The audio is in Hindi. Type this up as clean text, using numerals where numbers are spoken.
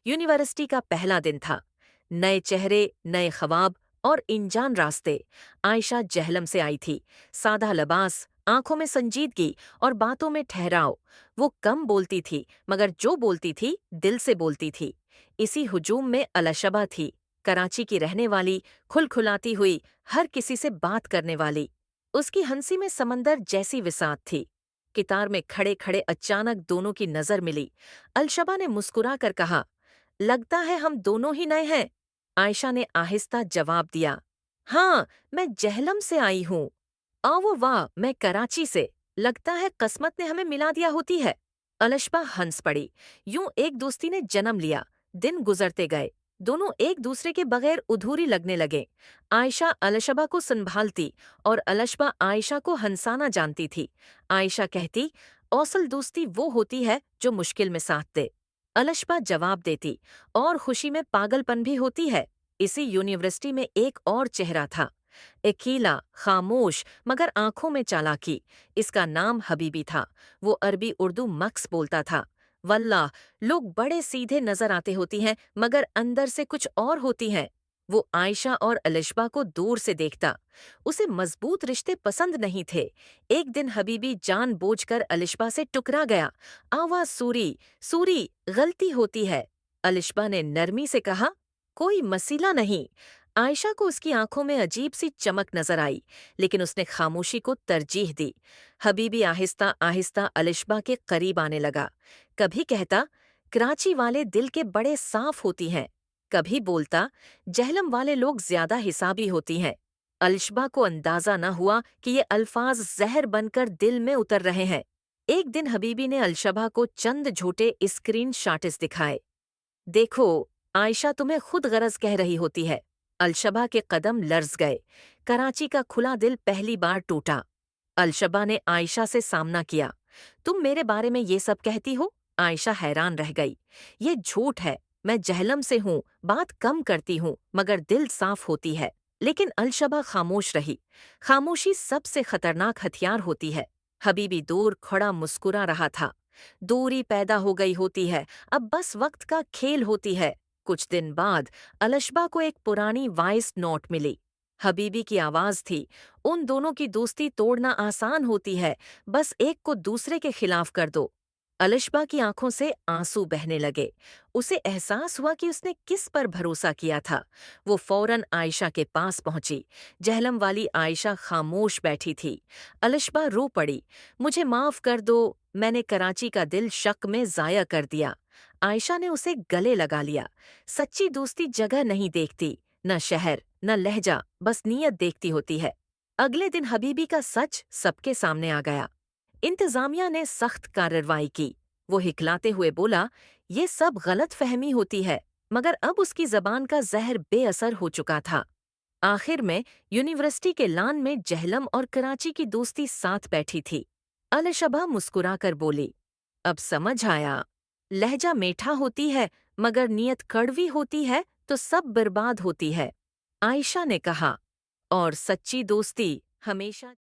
यूनिवर्सिटी का पहला दिन था। नए चेहरे, नए ख्वाब और अनजान रास्ते। आयशा जहलम से आई थी। सादा लिबास, आंखों में संजीदगी और बातों में ठहराव। वो कम बोलती थी, मगर जो बोलती थी दिल से बोलती थी। इसी हुजूम में अलशबा थी, कराची की रहने वाली, खुलखुलाती हुई, हर किसी से बात करने वाली। उसकी हंसी में समंदर जैसी विसात थी। कितार में खड़े खड़े अचानक दोनों की नजर मिली। अलशबा ने मुस्कुरा कर कहा, लगता है हम दोनों ही नए हैं। आयशा ने आहिस्ता जवाब दिया, हाँ, मैं जहलम से आई हूँ। वो वाह, मैं कराची से। लगता है किस्मत ने हमें मिला दिया होती है। अलशबा हंस पड़ी। यूं एक दोस्ती ने जन्म लिया। दिन गुजरते गए। दोनों एक दूसरे के बगैर अधूरी लगने लगे। आयशा अलशबा को संभालती और अलशबा आयशा को हंसाना जानती थी। आयशा कहती, औसल दोस्ती वो होती है जो मुश्किल में साथ दे। अलशबा जवाब देती, और खुशी में पागलपन भी होती है। इसी यूनिवर्सिटी में एक और चेहरा था। अकेला, खामोश, मगर आंखों में चालाकी। इसका नाम हबीबी था। वो अरबी उर्दू मक्स बोलता था। वल्लाह, लोग बड़े सीधे नजर आते होती हैं, मगर अंदर से कुछ और होती हैं। वो आयशा और अलिशबा को दूर से देखता। उसे मजबूत रिश्ते पसंद नहीं थे। एक दिन हबीबी जानबूझकर अलिशबा से टकरा गया। आवाज सूरी, सूरी, गलती होती है। अलिशबा ने नरमी से कहा, कोई मसीला नहीं। आयशा को उसकी आंखों में अजीब सी चमक नजर आई, लेकिन उसने खामोशी को तरजीह दी। हबीबी आहिस्ता आहिस्ता अलिशबा के करीब आने लगा। कभी कहता, कराची वाले दिल के बड़े साफ होती हैं। कभी बोलता, जहलम वाले लोग ज्यादा हिसाबी होती हैं। अलिशबा को अंदाजा न हुआ कि ये अल्फाज जहर बनकर दिल में उतर रहे हैं। एक दिन हबीबी ने अलशबा को चंद झूठे स्क्रीन शॉट्स दिखाए। देखो, आयशा तुम्हें खुद गरज कह रही होती है। अलशबा के कदम लर्ज गए। कराची का खुला दिल पहली बार टूटा। अलशबा ने आयशा से सामना किया। तुम मेरे बारे में ये सब कहती हो? आयशा हैरान रह गई। ये झूठ है। मैं जहलम से हूँ, बात कम करती हूँ, मगर दिल साफ होती है। लेकिन अलशबा खामोश रही। खामोशी सबसे खतरनाक हथियार होती है। हबीबी दूर खड़ा मुस्कुरा रहा था। दूरी पैदा हो गई होती है, अब बस वक्त का खेल होती है। कुछ दिन बाद अलशबा को एक पुरानी वॉइस नोट मिली। हबीबी की आवाज थी, उन दोनों की दोस्ती तोड़ना आसान होती है, बस एक को दूसरे के खिलाफ कर दो। अलशबा की आंखों से आंसू बहने लगे। उसे एहसास हुआ कि उसने किस पर भरोसा किया था। वो फौरन आयशा के पास पहुंची। जहलम वाली आयशा खामोश बैठी थी। अलशबा रो पड़ी। मुझे माफ कर दो, मैंने कराची का दिल शक में जाया कर दिया। आयशा ने उसे गले लगा लिया। सच्ची दोस्ती जगह नहीं देखती, न शहर, न लहजा, बस नीयत देखती होती है। अगले दिन हबीबी का सच सबके सामने आ गया। इंतजामिया ने सख्त कार्रवाई की। वो हिकलाते हुए बोला, ये सब गलत फहमी होती है, मगर अब उसकी जबान का जहर बेअसर हो चुका था। आखिर में यूनिवर्सिटी के लान में जहलम और कराची की दोस्ती साथ बैठी थी। अलशबा मुस्कुराकर बोली, अब समझ आया। लहजा मीठा होती है, मगर नीयत कड़वी होती है तो सब बर्बाद होती है। आयशा ने कहा, और सच्ची दोस्ती हमेशा